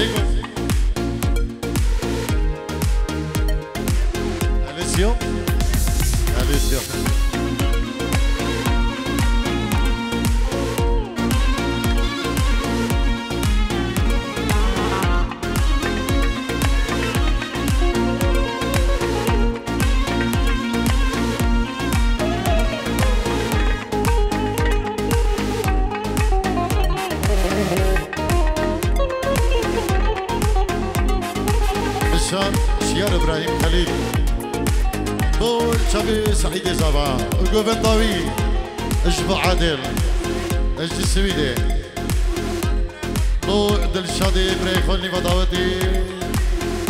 سيكو أليسيو أليسيو شيار إبراهيم خليل بول شبي سعيد زبا وقوفن طوي اجبو عادل اجي سويدي بو دلشادي إبراهيم خلني وداودي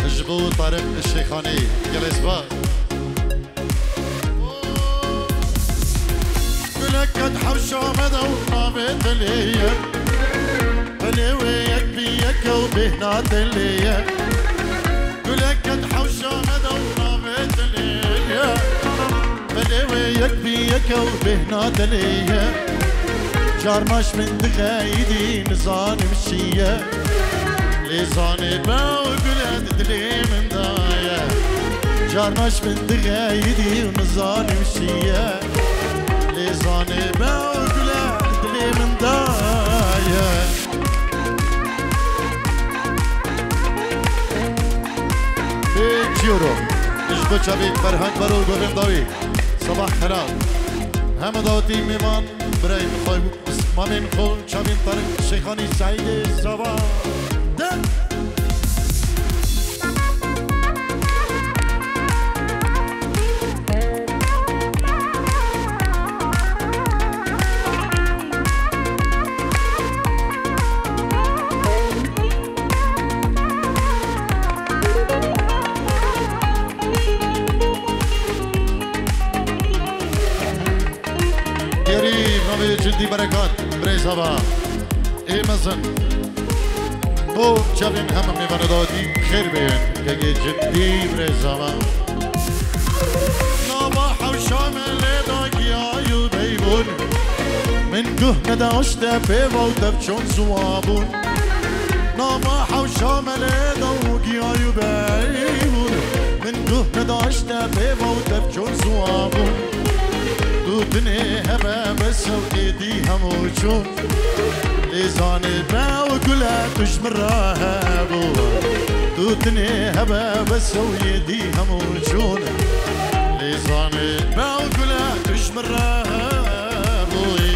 اجبو طارق الشيخاني يلا اسبا ملكت حوشة مدونا بتلية بلويك بيك وبهنات اللية ملكت حوشة مدونا بتلية بلويك بيك وبهنات اللية جارماش من دغايدي نزاني مشية لزاني باو قلت دلي من داية جارماش من دغايدي ونزاني مشية لزاني باو قلت دلي من داية يورو اجبو شبيك فرهنگ برو گویم داوی صباح خراب همه داوتی میمان برای میخوای مامین خون شبین طارق شیخانی سعید صباح دن جدی برکات برای صباح ای مزن بو جبین همه میوانه دادی خیر بین که جدی برای صباح نابا حوشام لیداگی آیو بیبون من گه نداشته بیوادف چون زوابون نابا حوشام لیداگی آیو بیبون من گه نداشته بیوادف چون زوابون دوتني هبا بس وإيدي هموشون لزاني با وكلها تشمرها بو دوتني هبا بس وإيدي هموشون لزاني با وكلها تشمرها بوي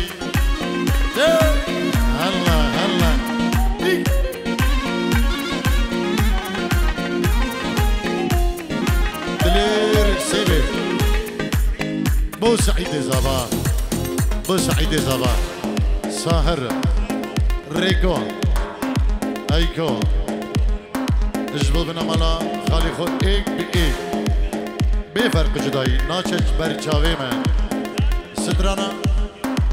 هلا هلا دلير سيبي بو سعيد زبا بو سعيد زبا ساهر ريكو ايكو اجبو بنا مالا خالي خود ايك بي ايك بفرق جداي ناچج برچاوي من سترانا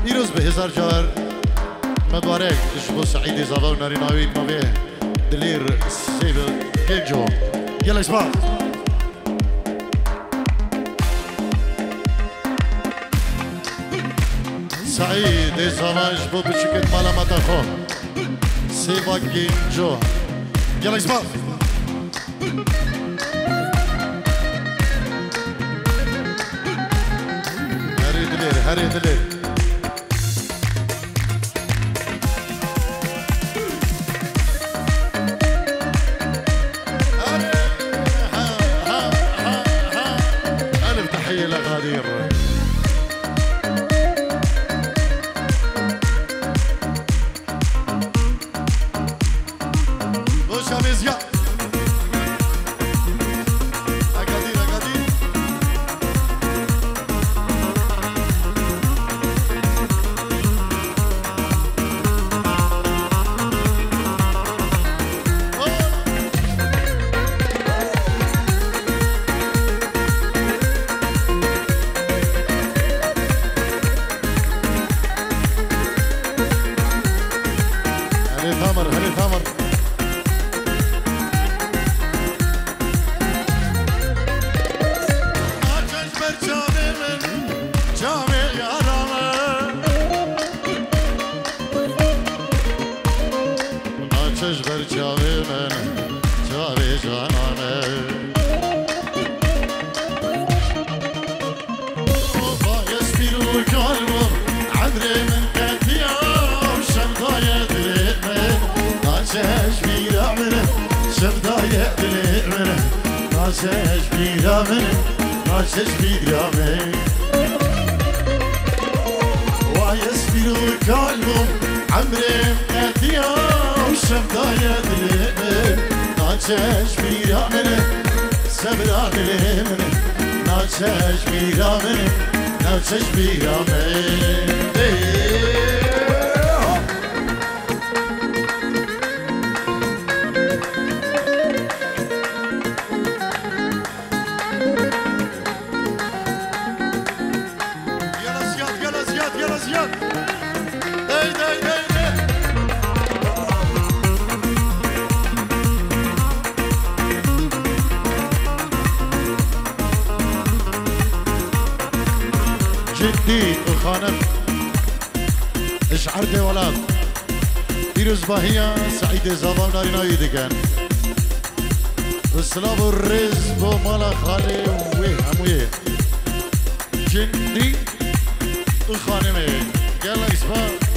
يروز بهزار جار مبارك اجبو سعيد زبا وناريناوي مبيه دلير سيبل كيك جو يلا اسمع سعيد زواج بو بشكل مالا متاخو سيبا جينجو يلا اسمع هري دلير هري دلير ألف تحية لغادير ناچش بر چاوی من چاوی جانانه بایس بیرو کالبم عمری من قدیام شمدای دلی من ناچش بیرا من شمدای دلی من ناچش بیرا من ناچش بیرا من بایس بیرو کالبم عمری قدیام شمدای دلی من ناچش بیرا من سبرا دلی من ناچش بیرا من ناچش بیرا من جدي الخانم اشعر دي ولاد بيروز باهية سعيد زبان نارينا يدكن والسلام والرزق ومالا خالي ويه همويه جدي الخانم يلا اسمع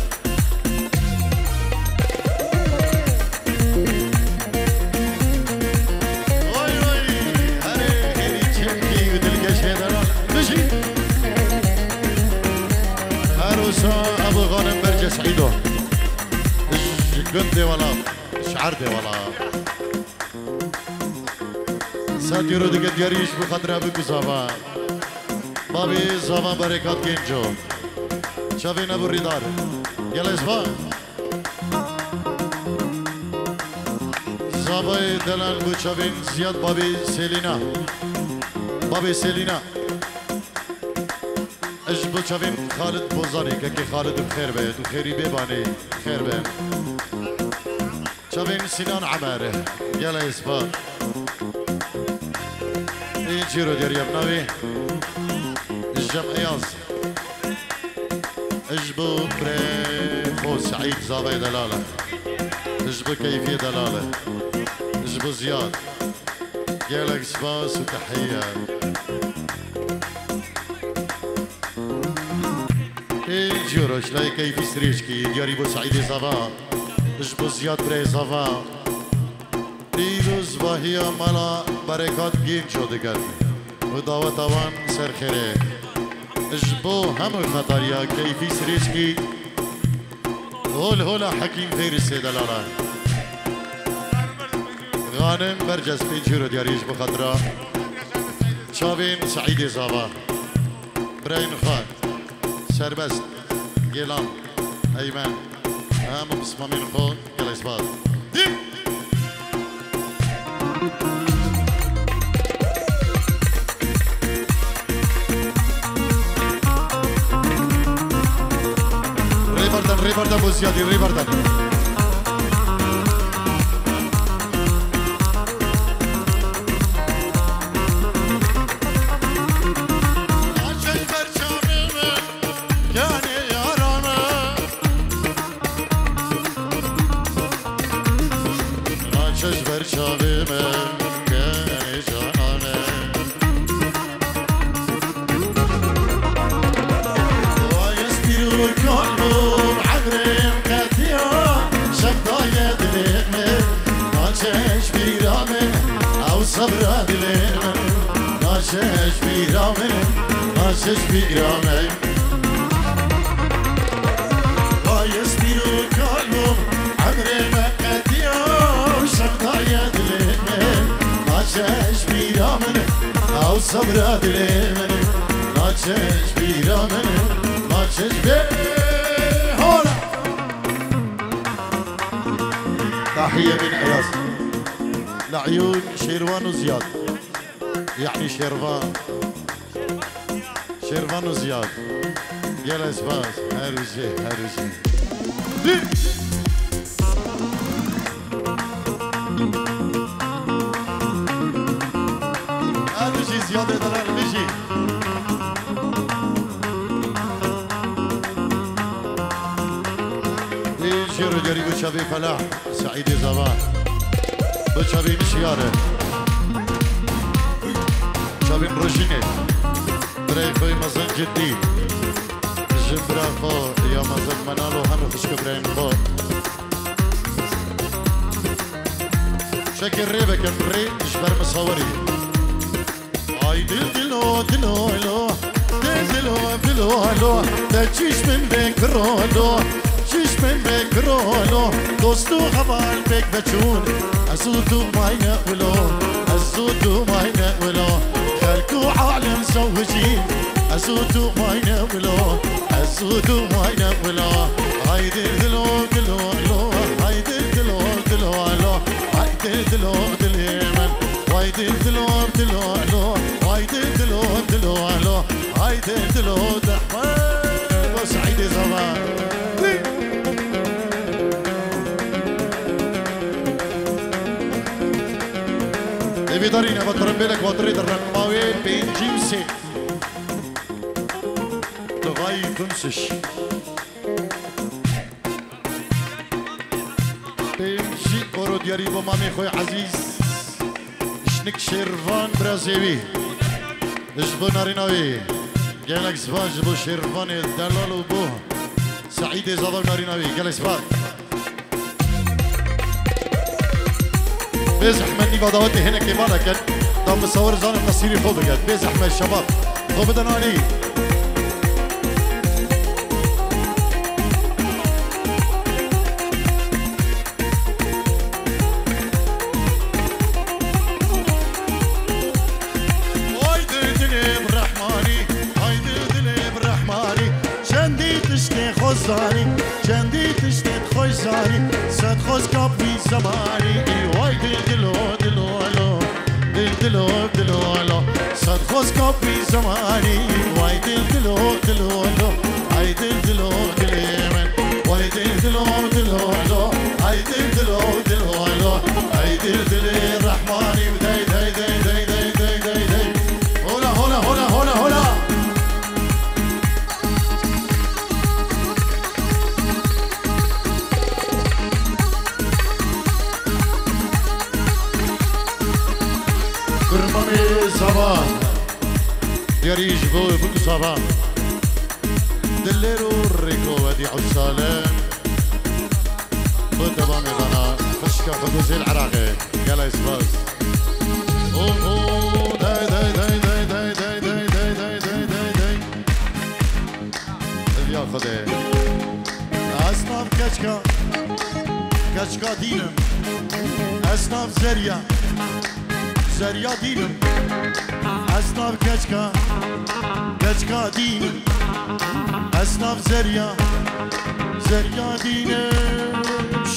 ابو غانم برجة سعيدو قندي ولا شعردي ولا سات يورو دي قد يريش بخطرة بكو زابا بابي زابا بركات كينجو شافين ابو الردار يلا اسفا زابا دلال بو شافين زياد بابي سيلينا بابي سيلينا اجبو شافين خالد بوزاري كي خالد بخير بيت وخيري بيباني خير بيت شافين سنان عماره يلا يسفا يجيرو دير يا بناوي الجمع اياز اجبو بريخو سعيد زابي دلالة اجبو كيفية دلالة اجبو زياد يلا سباس وتحية جورج لا كيف سريشكي دياري بو سعيد زافا اجبو زياد بري زافا ديروز باهيا مالا بركات جين شو دقل ودعوة طوان سر خيره اجبو هم خطاريا كيف سريشكي هولا حكيم غير السيدلالة غانم برجس بيجورو دياري اجبو خطرا شابين سعيد زافا برين خان سربست جيلان ايمن هم مصممين خون يلا اسباد ريبردن بو زيادي ريبردن صبر دلين ناشش بيرامن ناشش بيرامن بايس بيرو كالوم عمري ما قديم شقايا دلين ناشش بيرامن او صبر دلين ناشش بيرامن ناشش بيرامن تحية من اياس لعيون شيروان وزياد يعني شيروان وزياد يلا اسباس هروجي زياد دلال بيجي يجيرو دياري بشابي فلاح سعيد زبان بشابي مشياره شابي مروشيني بريخوي مزن جدي جبرا خو يا مزن منالو همو خشك برين خو شكل ريبك الري جبر مصوري اي دلو دلو دلو دلو دلو دلو تشيش من بك رولو شيش من بك رولو دوستو خبال بك بچون ازودو ماينا ولو ازودو ماينا ولو خلكو عالم زوجين ازودو ماينا ولو ازودو ماينا ولو هايدي دلو دلو دلو هايدي دلو دلو دلو هايدي دلو دليمن هايدي دلو دلو دلو هايدي دلو دلو دلو هايدي دلو دحمن وسعيد زمان في دارينا بضرب لك وطريد الرقماوي بين جيمسي لغاية تمسش بين جي أورو دياري بمامي خوي عزيز شنك شيرفان برازيوي جبو ناريناوي قالك زبان جبو شيرفان الدلال وبوه سعيد زبان ناريناوي قالك زبان بيزح مني بدواتي هنا كيفانا كان دام مصور زان النصيري فوق بجد بيزح من الشباب هو بدنا عليه هايدي دلي بالرحماني هايدي دلي بالرحماني شندي تشتي خزاني شندي تشتي خزاني صد خز كابي زماني هايدي دلو دلو دلو دلو دلو دلو صد خز كابي زماني هايدي دلو دلو دلو هايدي دلو دليمن هايدي دلو دلو دلو هايدي دلو دلو دلو هايدي دلي الرحماني وداي داي داي داي داي داي داي داي هنا هنا هنا هنا هنا كرماني صباح دياري جبو بك صباح دليرو الريكو ودي عسالة خد بامي غنا خشكا خدو زي العراقي يلا يسباس اوه داي داي داي داي داي داي داي داي داي داي داي داي يا خدي اصناف كشكا كشكا دينم اصناف زريا زريا دينم اصناف كشكا كشكا دينم اصناف زريا زريا دينم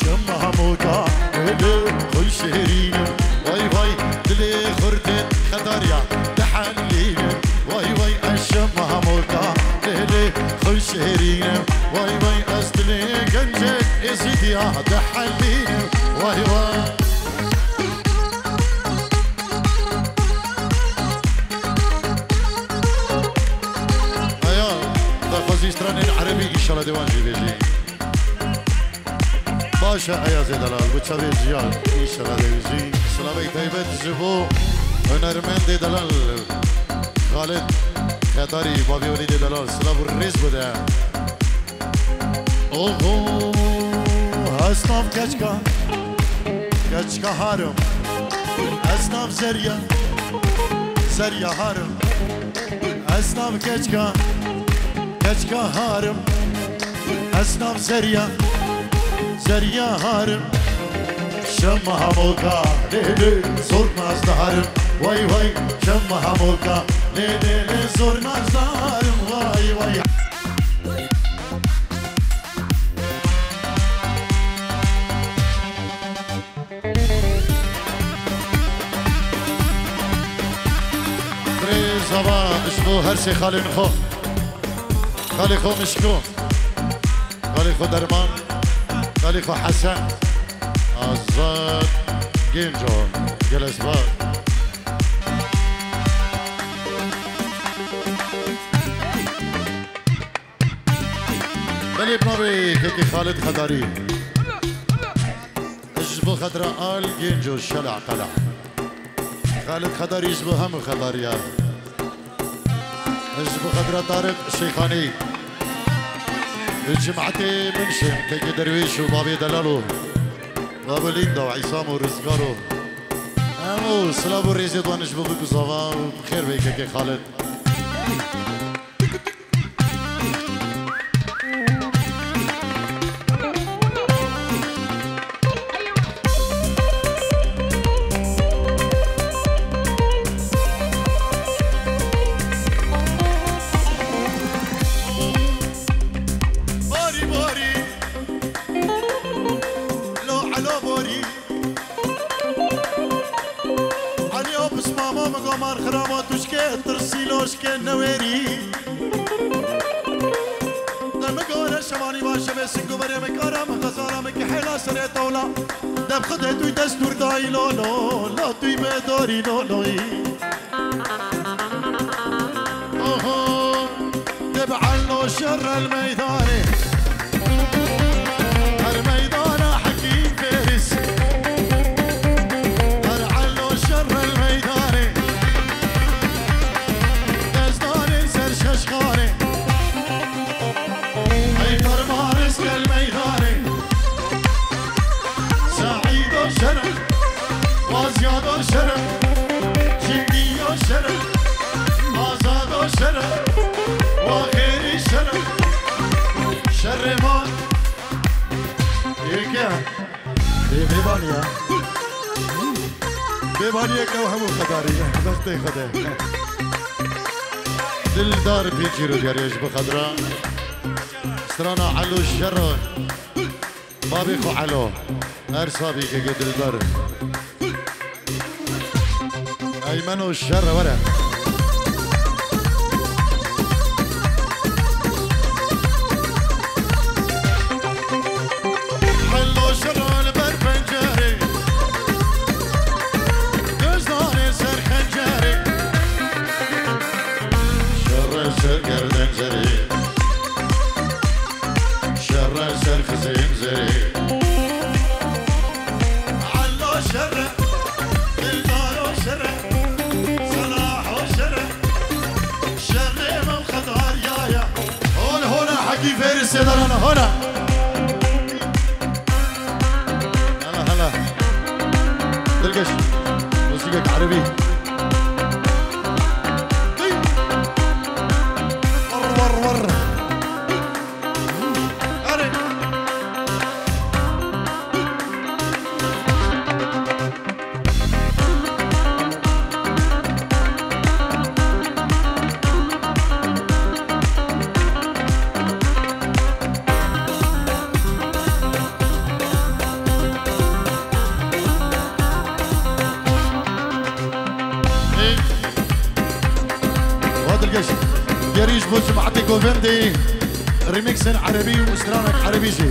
شمها موكا هلو خوي شهرينم واي واي دلي خردت خداريا تحلينم واي واي الشمها موكا هلو خوي شهرينم واي واي استلي قنجك ازيديا تحلينم واي واي خوزيستران العربي ان شاء الله ديوان جي بيجي باشا ايا زي دلال بتشابي جيال ان شاء الله ديجي سلامي طيبه جبو هنرمند دلال خالد خطاري بابي وليد دلال سلام الرئيس بده اوه اصناف كشكا كشكا هارم اصناف زريا زريا هارم اصناف كشكا كشكا هارم اصناف زريا زريا هارم شمها موكا ليلي زورنا ازدهارم واي واي شمها موكا ليلي زورنا ازدهارم واي واي بريز هوا اشبو هرسي خالي نخو خالي خو مشكو خالي خو درمان خالي خو حسن آزاد جينجو جلس بار بلي بنوري كيكي خالد خداري اجبو خضراء الجنجو الشلع قلع خالد خضر يجبو هم خضريا اجبو خضراء طارق الشيخاني الجمعتي منشن كيكي درويش وبابي دلالو بابو ليندا وعصام ورزقارو امو سلابو ريزيد ونجبو بكو صفا وبخير بيك كيكي خالد خده توی دستور دایی لولو لا توی مداری لولوی تبعلو شر الميداني الميدان حكيم فارس تبعلو شر الميداني دزداني سر ششخاني اي فرمانس كالميداني شرم وازياد شرم جدي شرم آزاد شرم وخير شرم شرمان يكا بيبانيا بيبانيا كوهم خداري بختي خده دلدار بيجيرو جريش بخضرا سرانا علو الشر بابي خو علو ارصابي كقد البر ايمن والشر ورا حلو شر البر بنجاري جزاني سر خنجاري شر سر قردن زري شر سر خزين زري فارس يا درانا هنا هلا هلا تلقش موسيقى عربي ور ور ور ياريش بوش معطي كوفندي ريميكس عربي ومسترانك عربي جي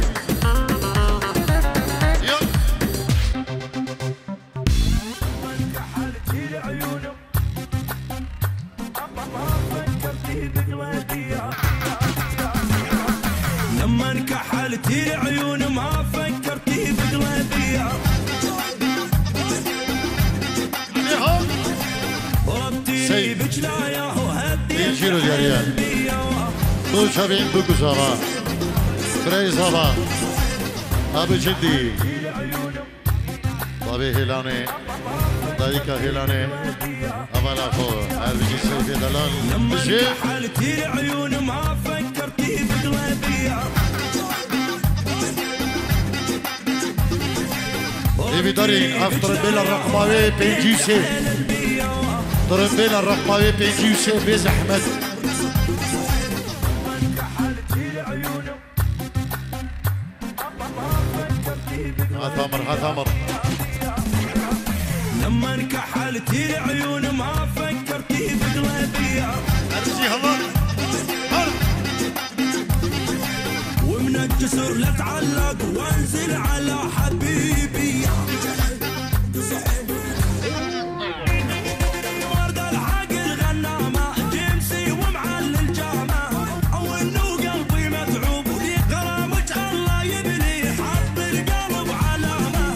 لما انكحلتي عيون ما فكرتي بقلبي ضربتي بجلايا وهدي جيرو جاريان دو شابين بوكو صبا بري صبا ابو جدي بابي هيلاني دايكا هيلاني ابالا خو اربجي سيدي دلال لما انكحلتي عيون ما فكرتي بقلبي ايبي داري افتر بيلا الرقماوي بيجيسي ترمبيلا الرقماوي بيجيسي بيز احمد ثامر لما انكحلتي عيون ما فكرتي بقلبي ارجي الله ومن الجسر لاتعلق وانزل على حبيبي ورد العقل غنامه جنسي ومعلل جامه او انه قلبي متعوب ولي غرامك الله يبني حط القلب علامه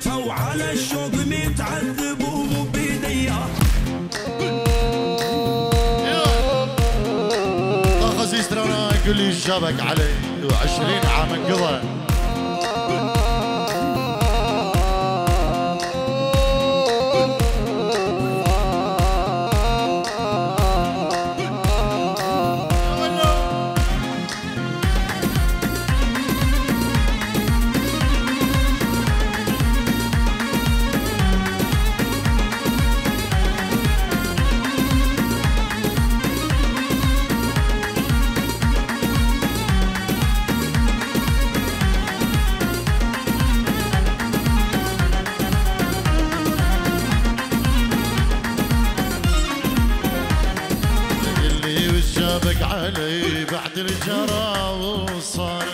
حياتها وعلى الشوق متعذب ومو بيديا. خسيس ترانا يقول لي جابك علي و20 عام انقضى. علي بعد الجرى وصار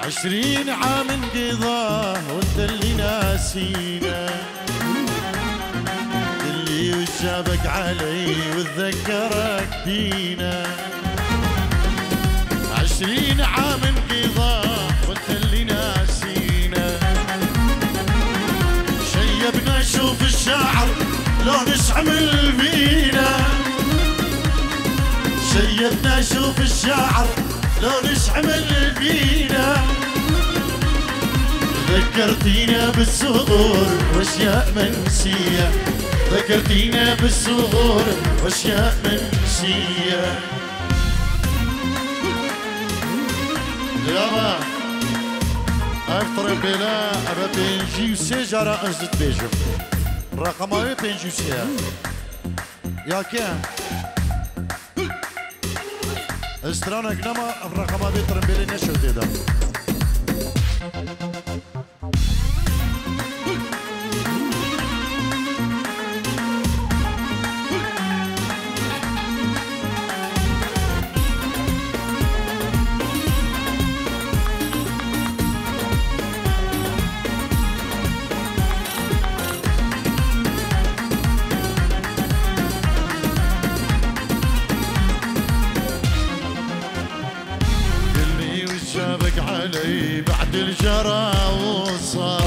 20 عام انقضاه وانت اللي ناسينا. اللي وجابك علي وتذكرك بينا. 20 عام انقضاه وانت اللي ناسينا. شيبنا شوف الشعر لو نشعمل بينا. شيبنا شوف الشعر لو نشعمل بينا. ذكرتينا بالصغور واشياء منسية. ذكرتينا بالصغور واشياء منسية. يابا افتر بلا ابا بنجي وسجارة ازت بيجو رقماوي بنجي وسيا يا كان استرانك نما الرقم هذه ترمبيلي نشو تيدا. بعد الجرى وصار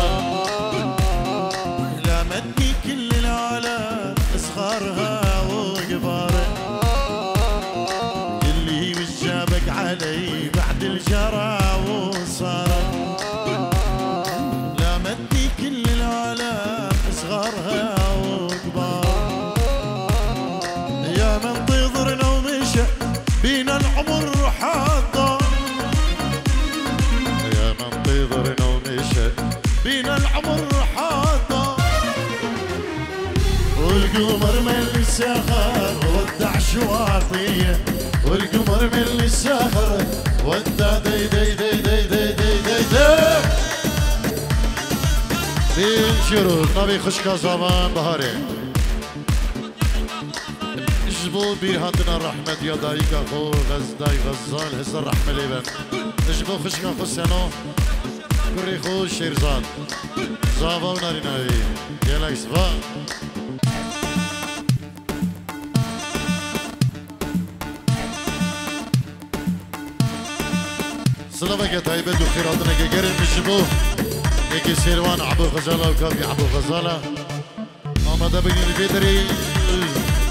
لامتني كل العالم اصغارها وكبارها. اللي وجابك علي بعد الجرى وصار لامتني كل العالم اصغارها وكبارها. يا من تضرنا ومشى بينا العمر حاضر. نظرنا ومشى بينا العمر حاضر. والقمر من السخر ودع شواطيه. والقمر من السخر ودع دي دي دي دي دي دي دي دي. بنشرو نبي خشكا زمان بهاري. اجبو بيهاتنا الرحمة يا دايك اخو غزداي غزال هز الرحمة ليبن. اجبو خشكا خو سنو كوري خو شيرزاد زافا وناريناوي يلا يصفا. سلامك يا طيبة وخيراتنا كقرن مشبو يكي سيروان عبو غزالة وكافي عبو غزالة. ماما دا بقين الفيدري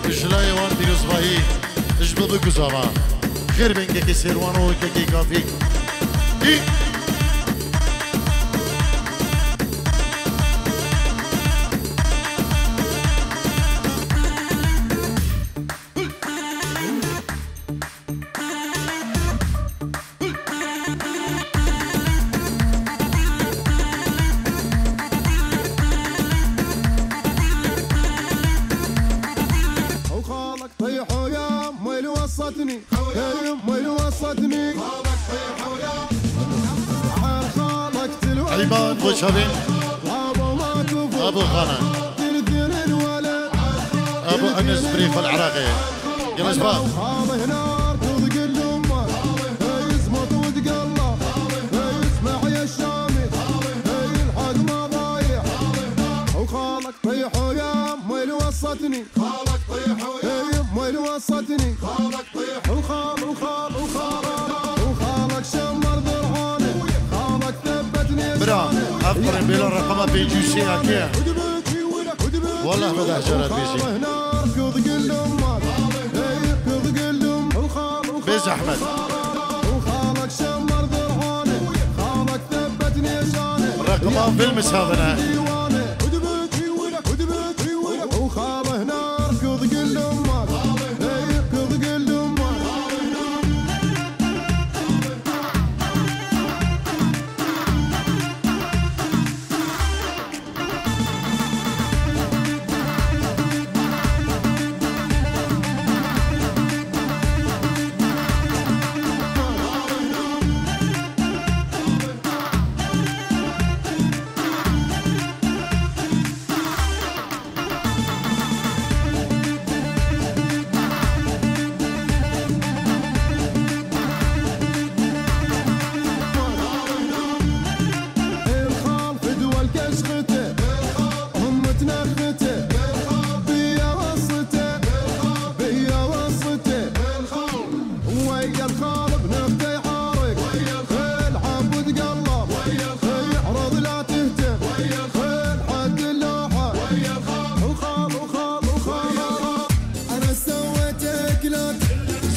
اجلاي وان تيرو صباهي اجبو بكو زافا خير بين كي سيروان وكي كافي. وصتني يمي وصتني خالك تلوى عيبان وشبين ابو خانان ابو انس بريف العراقي يلا شباب. هذا نار وذق الامه يزمط وتقلى يسمع يا الشامي الحق ما ضايع. وخالك طيحوا يا مي وصتني خالك طيحوا يا مي وصتني خالك طيحوا وخالك شمر ضرعاني خالك ثبتني برا أفقر بلا رقم بيجوسي أكيا والله بدأ جرات بيجي بيز أحمد رقم فيلم سابنا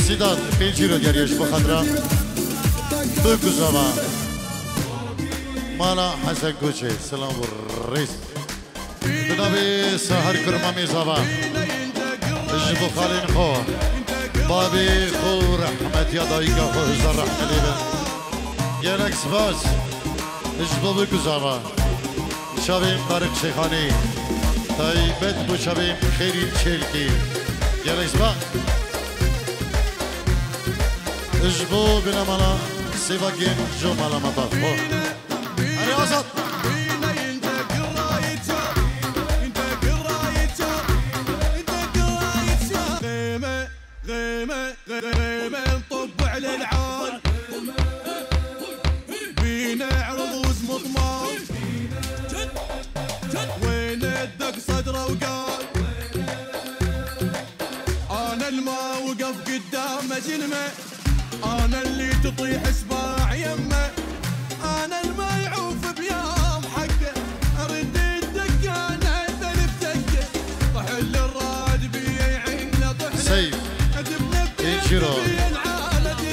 سيدات بيجيرو جريش بخضرا بكو زمان مالا حسن كوشي سلام والرئيس بنبي سهر كرمامي زبا اجبو خالين خو بابي خو رحمت يا دايقا خو هزار رحمة ليبن يالك سباس اجبو بكو زبا شابين طارق شيخاني طيبت بو شابين خيري تشيلكي يالك سباس اجبو بنا مالا سيفاكين جو مالا مطاف أنا وسط غيمة نطب على العار بينا عرض واسمه طمار وين الدق صدره وقال انا الما وقف قدامه جنمه انا اللي تطيح اسباع يمه انا الما يعوف بيوم حقه ارد الدقانه ثلث دقه طحل الراد بيعينه طحل سيف بيجيرو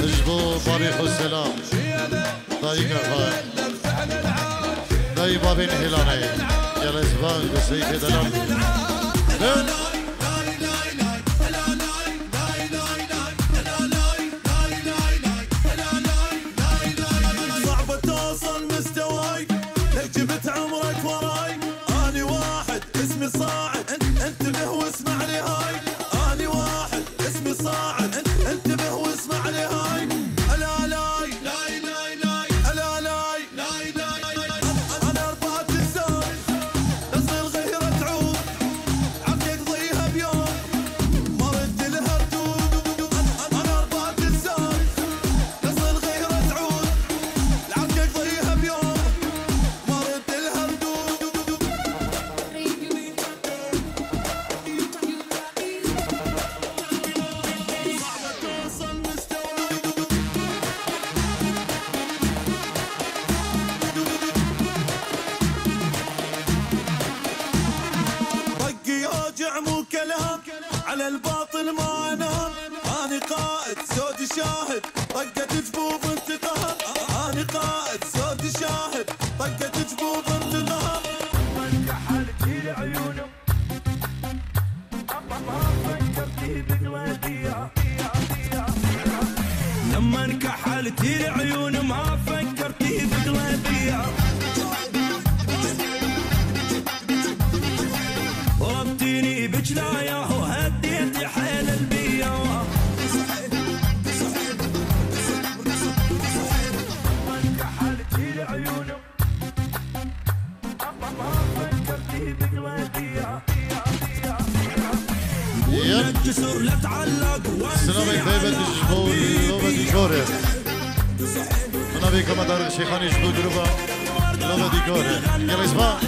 اجبو طريق السلام طريق الخير داي بابين هلاني يا الاسبان بسيف دلال صعبة توصل مستواي لك جبت عمرك وراي اني واحد اسمي صاعد انتبه واسمع لي هاي اني واحد اسمي صاعد انتبه واسمع لي هاي الا لاي لاي لاي لاي الا لاي لاي لاي انا ربعت الزاي تصير غيرة تعود عقلي يقضيها بيوم ما رد لها ردود انا ربعت الزاي تصير غيرة تعود عقلي يقضيها بيوم ما رد لها ردود توصل مستواي طقي اوجع مو كلام على الباطل ما انام اني قائد سود شاهد طقة جبوب انتقام اني قائد سود شاهد طقة جبوب انتقام كحلتي لعيونه لما انكحلتي لعيون ما فكرتي بقلبي ضربتيني بجلايا وهديتي حيل البيا لما انكحلتي لعيون ما فكرتي بقلبي الجسر لا تعلق سلام طيبة اجبو لوبة ديكوري انا بيكم ادار شيخاني اجبو دروبا لوبة ديكوري يلا اسمع